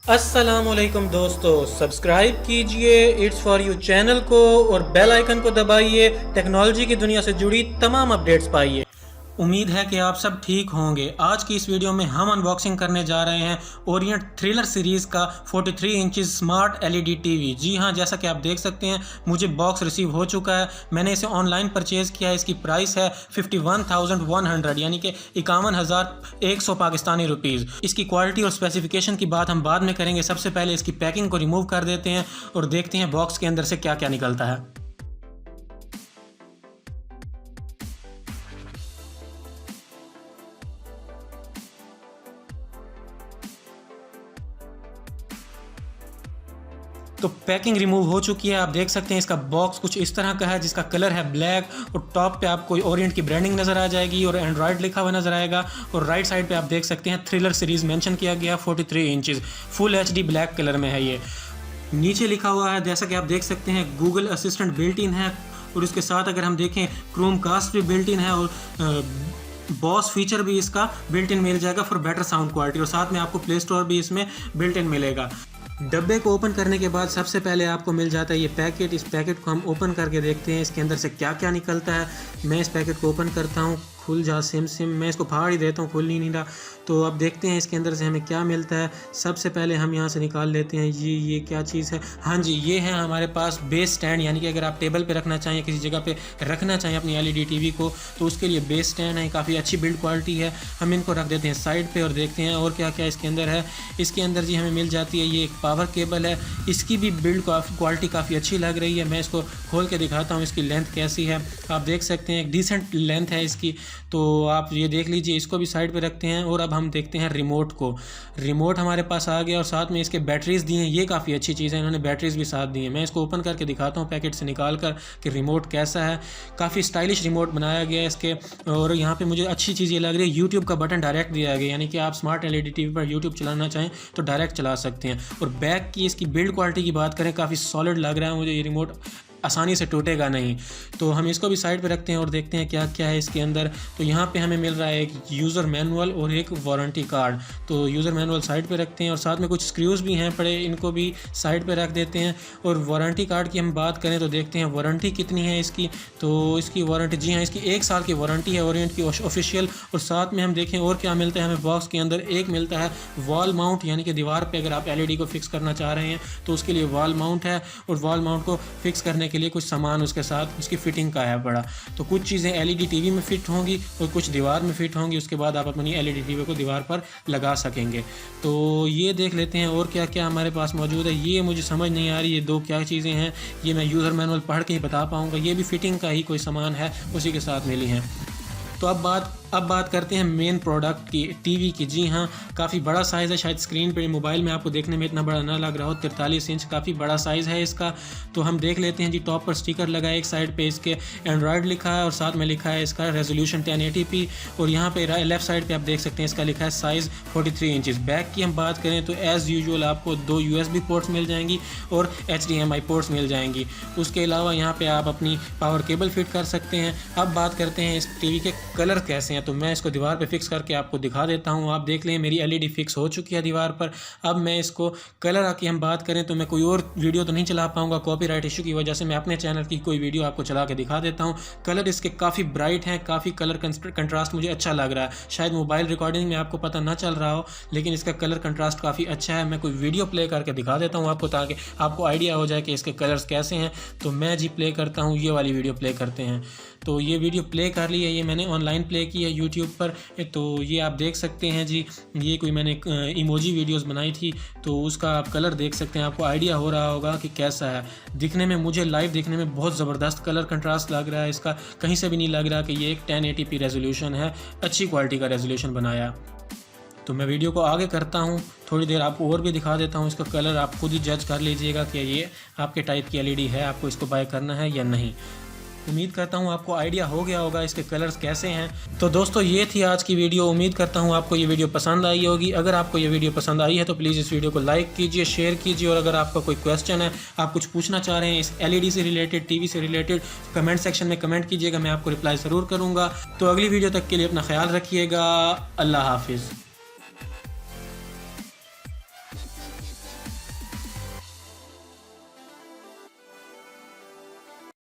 अस्सलामुअलैकुम दोस्तों, सब्सक्राइब कीजिए इट्स फॉर यू चैनल को और बेल आइकन को दबाइए। टेक्नोलॉजी की दुनिया से जुड़ी तमाम अपडेट्स पाइए। उम्मीद है कि आप सब ठीक होंगे। आज की इस वीडियो में हम अनबॉक्सिंग करने जा रहे हैं ओरिएंट थ्रिलर सीरीज़ का 43 इंचज़ स्मार्ट एलईडी टीवी। जी हाँ, जैसा कि आप देख सकते हैं मुझे बॉक्स रिसीव हो चुका है। मैंने इसे ऑनलाइन परचेज़ किया है। इसकी प्राइस है 51,100 यानी कि 51,100 पाकिस्तानी रुपीज़। इसकी क्वालिटी और स्पेसिफिकेशन की बात हम बाद में करेंगे। सबसे पहले इसकी पैकिंग को रिमूव कर देते हैं और देखते हैं बॉक्स के अंदर से क्या क्या निकलता है। तो पैकिंग रिमूव हो चुकी है। आप देख सकते हैं इसका बॉक्स कुछ इस तरह का है जिसका कलर है ब्लैक और टॉप पे आपको ओरिएंट की ब्रांडिंग नज़र आ जाएगी और एंड्रॉयड लिखा हुआ नज़र आएगा। और राइट साइड पे आप देख सकते हैं थ्रिलर सीरीज़ मेंशन किया गया 43 inches full HD black colour में है। ये नीचे लिखा हुआ है जैसा कि आप देख सकते हैं गूगल असिस्टेंट बिल्ट इन है और उसके साथ अगर हम देखें क्रोमकास्ट भी बिल्ट इन है और बॉस फीचर भी इसका बिल्ट इन मिल जाएगा फॉर बेटर साउंड क्वालिटी और साथ में आपको प्ले स्टोर भी इसमें बिल्ट इन मिलेगा। डब्बे को ओपन करने के बाद सबसे पहले आपको मिल जाता है ये पैकेट। इस पैकेट को हम ओपन करके देखते हैं इसके अंदर से क्या क्या निकलता है। मैं इस पैकेट को ओपन करता हूँ, खुल जा सिम मैं इसको फाड़ ही देता हूँ, खुल नहीं रहा। तो अब देखते हैं इसके अंदर से हमें क्या मिलता है। सबसे पहले हम यहाँ से निकाल लेते हैं ये क्या चीज़ है। हाँ जी, ये है हमारे पास बेस स्टैंड, यानी कि अगर आप टेबल पे रखना चाहें, किसी जगह पे रखना चाहें अपनी एलईडी टीवी को, तो उसके लिए बेस स्टैंड है। काफ़ी अच्छी बिल्ड क्वालिटी है। हम इनको रख देते हैं साइड पे और देखते हैं और क्या क्या इसके अंदर है। इसके अंदर जी हमें मिल जाती है ये एक पावर केबल है। इसकी भी बिल्ड क्वालिटी काफ़ी अच्छी लग रही है। मैं इसको खोल के दिखाता हूँ इसकी लेंथ कैसी है। आप देख सकते हैं एक डिसेंट लेंथ है इसकी, तो आप ये देख लीजिए। इसको भी साइड पे रखते हैं और अब हम देखते हैं रिमोट को। रिमोट हमारे पास आ गया और साथ में इसके बैटरीज दी हैं। ये काफ़ी अच्छी चीज़ है, इन्होंने बैटरीज भी साथ दी हैं। मैं इसको ओपन करके दिखाता हूँ पैकेट से निकाल कर कि रिमोट कैसा है। काफ़ी स्टाइलिश रिमोट बनाया गया है इसके। और यहाँ पे मुझे अच्छी चीज़ ये लग रही है, यूट्यूब का बटन डायरेक्ट दिया गया, यानी कि आप स्मार्ट एलईडी टीवी पर यूट्यूब चलाना चाहें तो डायरेक्ट चला सकते हैं। और बैक की इसकी बिल्ड क्वालिटी की बात करें, काफ़ी सॉलिड लग रहा है मुझे। ये रिमोट आसानी से टूटेगा नहीं। तो हम इसको भी साइड पे रखते हैं और देखते हैं क्या क्या है इसके अंदर। तो यहाँ पे हमें मिल रहा है एक यूज़र मैनुअल और एक वारंटी कार्ड। तो यूज़र मैनुअल साइड पे रखते हैं और साथ में कुछ स्क्रूज़ भी हैं पड़े, इनको भी साइड पे रख देते हैं। और वारंटी कार्ड की हम बात करें तो देखते हैं वारंटी कितनी है इसकी। तो इसकी वारंटी, जी हाँ, इसकी 1 साल की वारंटी है ओरिएंट की ऑफिशियल। और साथ में हम देखें और क्या मिलता है हमें बॉक्स के अंदर। एक मिलता है वॉल माउंट, यानी कि दीवार पर अगर आप एलईडी को फिक्स करना चाह रहे हैं तो उसके लिए वॉल माउंट है। और वॉल माउंट को फिक्स करने के लिए कुछ सामान उसके साथ उसकी फिटिंग का है पड़ा। तो कुछ चीज़ें एलईडी टीवी में फिट होंगी और कुछ दीवार में फिट होंगी। उसके बाद आप अपनी एलईडी टीवी को दीवार पर लगा सकेंगे। तो ये देख लेते हैं और क्या क्या हमारे पास मौजूद है। ये मुझे समझ नहीं आ रही ये दो क्या चीज़ें हैं, ये मैं यूज़र मैनुअल पढ़ के ही बता पाऊँगा। ये भी फिटिंग का ही कोई सामान है, उसी के साथ मिली हैं। तो अब बात करते हैं मेन प्रोडक्ट की, टीवी की। जी हाँ, काफ़ी बड़ा साइज़ है। शायद स्क्रीन पे मोबाइल में आपको देखने में इतना बड़ा ना लग रहा हो। 43 इंच काफ़ी बड़ा साइज़ है इसका। तो हम देख लेते हैं जी। टॉप पर स्टिकर लगा है, एक साइड पे इसके एंड्रॉयड लिखा है और साथ में लिखा है इसका रेजोल्यूशन 1080p। और यहाँ पे लेफ्ट साइड पे आप देख सकते हैं इसका लिखा है साइज़ 43 इंचज़। बैक की हम बात करें तो एज़ यूजुअल आपको 2 USB पोर्ट्स मिल जाएंगी और HDMI पोर्ट्स मिल जाएंगी। उसके अलावा यहाँ पर आप अपनी पावर केबल फिट कर सकते हैं। अब बात करते हैं इस टीवी के कलर कैसे हैं। तो मैं इसको दीवार पे फिक्स करके आपको दिखा देता हूँ। आप देख लें मेरी एलईडी फिक्स हो चुकी है दीवार पर। अब मैं इसको कलर की हम बात करें तो मैं कोई और वीडियो तो नहीं चला पाऊँगा कॉपीराइट इशू की वजह से। मैं अपने चैनल की कोई वीडियो आपको चला के दिखा देता हूँ। कलर इसके काफ़ी ब्राइट हैं, काफ़ी कलर कंट्रास्ट मुझे अच्छा लग रहा है। शायद मोबाइल रिकॉर्डिंग में आपको पता ना चल रहा हो, लेकिन इसका कलर कंट्रास्ट काफ़ी अच्छा है। मैं कोई वीडियो प्ले करके दिखा देता हूँ आपको, ताकि आपको आइडिया हो जाए कि इसके कलर्स कैसे हैं। तो मैं जी प्ले करता हूँ, ये वाली वीडियो प्ले करते हैं। तो ये वीडियो प्ले कर ली है, ये मैंने ऑनलाइन प्ले की है यूट्यूब पर। तो ये आप देख सकते हैं जी, ये कोई मैंने इमोजी वीडियोस बनाई थी तो उसका आप कलर देख सकते हैं। आपको आइडिया हो रहा होगा कि कैसा है दिखने में। मुझे लाइव दिखने में बहुत ज़बरदस्त कलर कंट्रास्ट लग रहा है इसका। कहीं से भी नहीं लग रहा कि ये एक 1080p रेजोल्यूशन है। अच्छी क्वालिटी का रेजोल्यूशन बनाया। तो मैं वीडियो को आगे करता हूँ, थोड़ी देर आपको और भी दिखा देता हूँ। इसका कलर आप खुद ही जज कर लीजिएगा कि ये आपके टाइप की एलईडी है, आपको इसको बाय करना है या नहीं। उम्मीद करता हूँ आपको आइडिया हो गया होगा इसके कलर्स कैसे हैं। तो दोस्तों ये थी आज की वीडियो। उम्मीद करता हूँ आपको ये वीडियो पसंद आई होगी। अगर आपको ये वीडियो पसंद आई है तो प्लीज़ इस वीडियो को लाइक कीजिए, शेयर कीजिए। और अगर आपका कोई क्वेश्चन है, आप कुछ पूछना चाह रहे हैं इस एलईडी से रिलेटेड, टीवी से रिलेटेड, कमेंट सेक्शन में कमेंट कीजिएगा, मैं आपको रिप्लाई ज़रूर करूँगा। तो अगली वीडियो तक के लिए अपना ख्याल रखिएगा। अल्लाह हाफिज़।